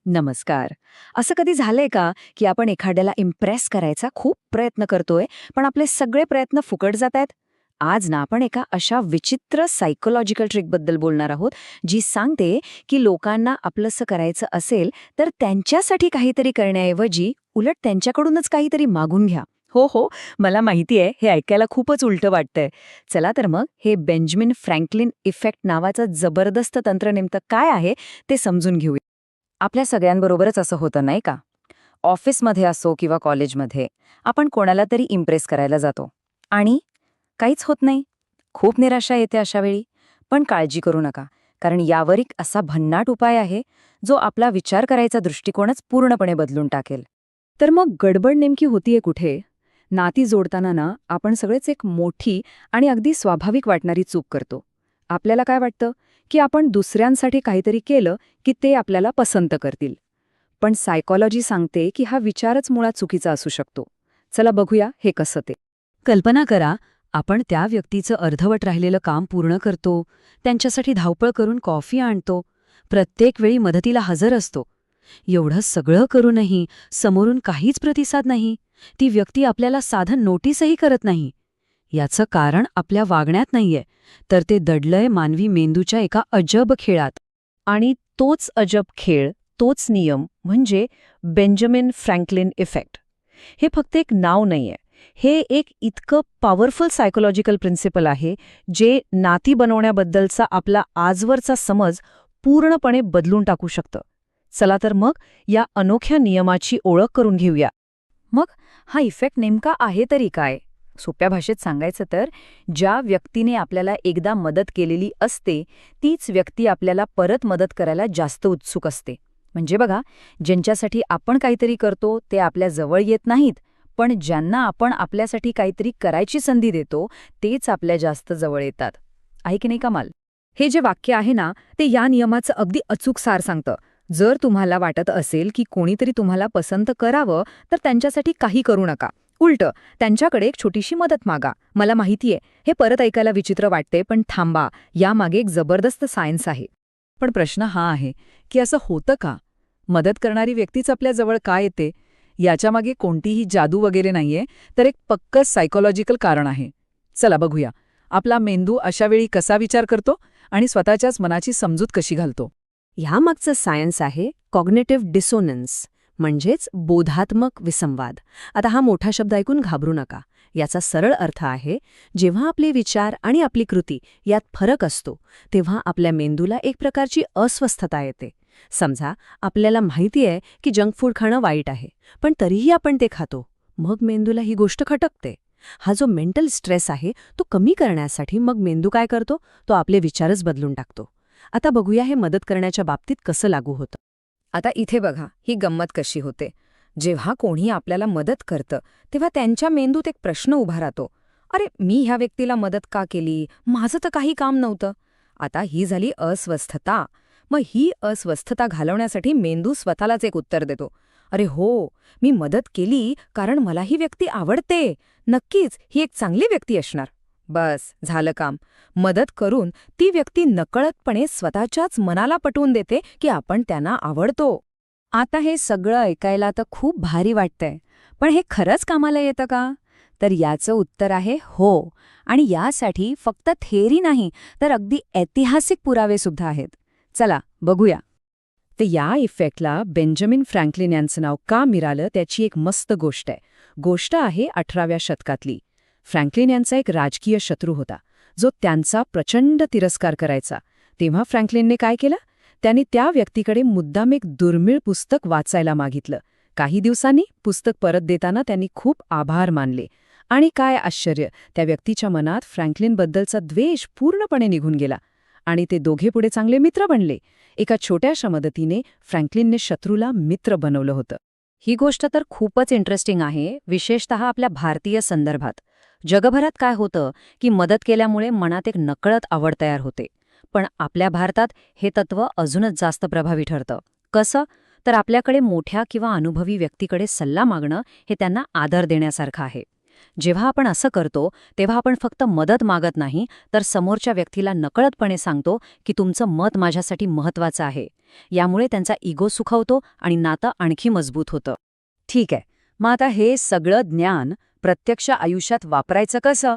नमस्कार. असं कधी झालंय का, की आपण एखाद्याला इम्प्रेस करायचा खूप प्रयत्न करतोय, पण आपले सगळे प्रयत्न फुकट जातायत? आज ना आपण एका अशा विचित्र सायकोलॉजिकल ट्रिकबद्दल बोलणार आहोत, जी सांगते, की लोकांना आपलंसं करायचं असेल, तर त्यांच्यासाठी काहीतरी करण्याऐवजी उलट त्यांच्याकडूनच काहीतरी मागून घ्या. हो, मला माहिती आहे, हे ऐकायला खूपच उलटं वाटतंय. चला तर मग हे बेंजामिन फ्रँकलिन इफेक्ट नावाचं जबरदस्त तंत्र नेमकं काय आहे, ते समजून घेऊया. आपल्या सगळ्यांबरोबरच असं होतं नाही का? ऑफिसमध्ये असो किंवा कॉलेजमध्ये आपण कोणाला तरी इम्प्रेस करायला जातो आणि काहीच होत नाही. खूप निराशा येते अशा वेळी. पण काळजी करू नका, कारण यावर एक असा भन्नाट उपाय आहे जो आपला विचार करायचा दृष्टिकोनच पूर्णपणे बदलून टाकेल. तर मग गडबड नेमकी होतीये कुठे? नाती जोडताना ना आपण सगळेच एक मोठी आणि अगदी स्वाभाविक वाटणारी चूक करतो. आपल्याला काय वाटतं, की आपण दुसऱ्यांसाठी काहीतरी केलं की ते आपल्याला पसंत करतील. पण सायकॉलॉजी सांगते की हा विचारच मुळात चुकीचा असू शकतो. चला बघूया हे कसं ते. कल्पना करा, आपण त्या व्यक्तीचं अर्धवट राहिलेलं काम पूर्ण करतो, त्यांच्यासाठी धावपळ करून कॉफी आणतो, प्रत्येक वेळी मदतीला हजर असतो. एवढं सगळं करूनही समोरून काहीच प्रतिसाद नाही. ती व्यक्ती आपल्याला साधं नोटीसही करत नाही. याचं कारण आपल्या वागण्यात नाहीये, तर ते दडलंय मानवी मेंदूच्या एका अजब खेळात. आणि तोच अजब खेळ, तोच नियम म्हणजे बेंजामिन फ्रँकलिन इफेक्ट. हे फक्त एक नाव नाहीये. हे एक इतकं पॉवरफुल सायकोलॉजिकल प्रिन्सिपल आहे, जे नाती बनवण्याबद्दलचा आपला आजवरचा समज पूर्णपणे बदलून टाकू शकतं. चला तर मग या अनोख्या नियमाची ओळख करून घेऊया. मग हा इफेक्ट नेमका आहे तरी काय? सोप्या भाषेत सांगायचं तर, ज्या व्यक्तीने आपल्याला एकदा मदत केलेली असते, तीच व्यक्ती आपल्याला परत मदत करायला जास्त उत्सुक असते. म्हणजे बघा, ज्यांच्यासाठी आपण काहीतरी करतो ते आपल्या जवळ येत नाहीत, पण ज्यांना आपण आपल्यासाठी काहीतरी करायची संधी देतो, तेच आपल्या जास्त जवळ येतात. आहे की नाही कमाल? हे जे वाक्य आहे ना, ते या नियमाचं अगदी अचूक सार सांगतं. जर तुम्हाला वाटत असेल की कोणीतरी तुम्हाला पसंत करावं, तर त्यांच्यासाठी काही करू नका. उलटं, त्यांच्याकडे एक छोटीशी मदत मागा. मला माहितीये, हे परत ऐकायला विचित्र वाटते, पण थांबा, यामागे एक जबरदस्त सायन्स आहे. पण प्रश्न हा आहे की असं होतं का? मदत करणारी व्यक्तीच आपल्या जवळ का येते? याच्यामागे कोणतीही जादू वगैरे नाहीये, तर एक पक्कं सायकोलॉजिकल कारण आहे. चला बघूया, आपला मेंदू अशा वेळी कसा विचार करतो आणि स्वतःच्याच मनाची समजूत कशी घालतो. ह्यामागचं सायन्स आहे कॉग्निटिव्ह डिसोनन्स, म्हणजेच बोधात्मक विसंवाद. आता हा मोठा शब्द ऐकून घाबरू नका. याचा सरळ अर्थ आहे, जेव्हा आपले विचार आणि आपली कृती यात फरक असतो, तेव्हा आपल्या मेंदूला एक प्रकारची अस्वस्थता येते. समजा, आपल्याला माहिती आहे की जंक फूड खाणं वाईट आहे, पण तरीही आपण ते खातो. मग मेंदूला ही गोष्ट खटकते. हा जो मेंटल स्ट्रेस आहे, तो कमी करण्यासाठी मग मेंदू काय करतो? तो आपले विचारच बदलून टाकतो. आता बघूया हे मदत करण्याच्या बाबतीत कसं लागू होतं. आता इथे बघा, ही गंमत कशी होते. जेव्हा कोणी आपल्याला मदत करतं, तेव्हा त्यांच्या मेंदूत एक प्रश्न उभा राहतो. अरे, मी ह्या व्यक्तीला मदत का केली? माझं तर काही काम नव्हतं. आता ही झाली अस्वस्थता. मग ही अस्वस्थता घालवण्यासाठी मेंदू स्वतःलाच एक उत्तर देतो. अरे हो, मी मदत केली कारण मला ही व्यक्ती आवडते. नक्कीच, ही एक चांगली व्यक्ती असणार. बस, झालं काम. मदत करून ती व्यक्ती नकळतपणे स्वतःच्याच मनाला पटवून देते की आपण त्यांना आवडतो. आता हे सगळं ऐकायला तर खूप भारी वाटतंय, पण हे खरंच कामाला येतं का? तर याचं उत्तर आहे हो. आणि यासाठी फक्त थेअरी नाही, तर अगदी ऐतिहासिक पुरावे सुद्धा आहेत. चला बघूया. तर या इफेक्टला बेंजामिन फ्रँकलिन यांचं नाव का मिळालं त्याची एक मस्त गोष्ट आहे. गोष्ट आहे 18व्या शतकातली. फ्रँकलिन यांचा एक राजकीय शत्रू होता, जो त्यांचा प्रचंड तिरस्कार करायचा. तेव्हा फ्रँकलिनने काय केलं? त्यांनी त्या व्यक्तीकडे मुद्दाम एक दुर्मिळ पुस्तक वाचायला मागितलं. काही दिवसांनी पुस्तक परत देताना त्यांनी खूप आभार मानले. आणि काय आश्चर्य, त्या व्यक्तीच्या मनात फ्रँकलिनबद्दलचा द्वेष पूर्णपणे निघून गेला. आणि ते दोघे पुढे चांगले मित्र बनले. एका छोट्याशा मदतीने फ्रँकलिनने शत्रूला मित्र बनवलं होतं. ही गोष्ट तर खूपच इंटरेस्टिंग आहे, विशेषतः आपल्या भारतीय संदर्भात. जगभरात काय होतं की मदत केल्यामुळे मनात एक नकळत आवड तयार होते. पण आपल्या भारतात हे तत्त्व अजूनच जास्त प्रभावी ठरतं. कसं? तर आपल्याकडे मोठ्या किंवा अनुभवी व्यक्तीकडे सल्ला मागणं हे त्यांना आदर देण्यासारखं आहे. जेव्हा आपण असं करतो तेव्हा आपण फक्त मदत मागत नाही तर समोरच्या व्यक्तीला नकळतपणे सांगतो की तुमचं मत माझ्यासाठी महत्वाचं आहे. यामुळे त्यांचा इगो सुखावतो आणि नातं आणखी मजबूत होतं. ठीक आहे, मग आता हे सगळं ज्ञान प्रत्यक्ष आयुष्यात वापरायचं कसं?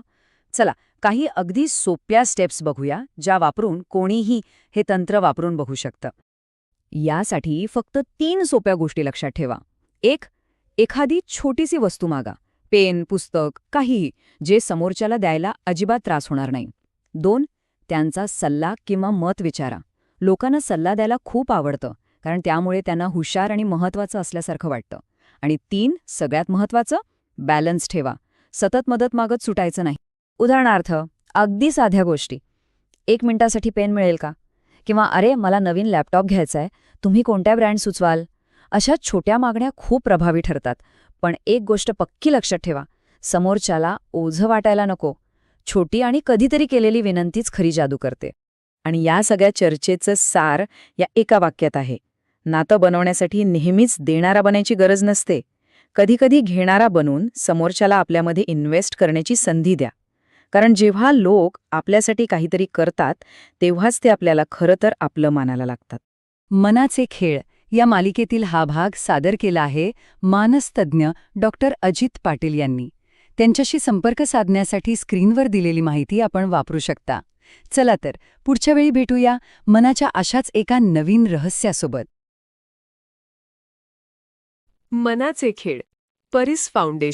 चला, काही अगदी सोप्या स्टेप्स बघूया ज्या वापरून कोणीही हे तंत्र वापरून बघू शकतं. यासाठी फक्त 3 सोप्या गोष्टी लक्षात ठेवा. 1. एखादी छोटीशी वस्तू मागा. पेन, पुस्तक, काहीही, जे समोरच्याला द्यायला अजिबात त्रास होणार नाही. 2. त्यांचा सल्ला किंवा मत विचारा. लोकांना सल्ला द्यायला खूप आवडतं, कारण त्यामुळे त्यांना हुशार आणि महत्त्वाचं असल्यासारखं वाटतं. आणि 3. सगळ्यात महत्त्वाचं, बॅलन्स ठेवा. सतत मदत मागत सुटायचं नाही. उदाहरणार्थ, अगदी साध्या गोष्टी. 1 मिनिटासाठी पेन मिळेल का? किंवा अरे, मला नवीन लॅपटॉप घ्यायचा आहे, तुम्ही कोणत्या ब्रँड सुचवाल? अशा छोट्या मागण्या खूप प्रभावी ठरतात. पण एक गोष्ट पक्की लक्षात ठेवा, समोरच्याला ओझं वाटायला नको. छोटी आणि कधीतरी केलेली विनंतीच खरी जादू करते. आणि या सगळ्या चर्चेचं सार या एका वाक्यात आहे. नातं बनवण्यासाठी नेहमीच देणारा बनायची गरज नसते. कधीकधी घेणारा बनून समोरच्याला आपल्यामध्ये इन्व्हेस्ट करण्याची संधी द्या. कारण जेव्हा लोक आपल्यासाठी काहीतरी करतात तेव्हाच ते आपल्याला खरं तर आपलं मानायला लागतात. मनाचे खेळ या मालिकेतील हा भाग सादर केला आहे मानसतज्ञ डॉक्टर अजित पाटील यांनी. त्यांच्याशी संपर्क साधण्यासाठी स्क्रीनवर दिलेली माहिती आपण वापरू शकता. चला तर, पुढच्या वेळी भेटूया मनाच्या अशाच एका नवीन रहस्यासोबत. मनाचे खेळ, परिस फाउंडेशन.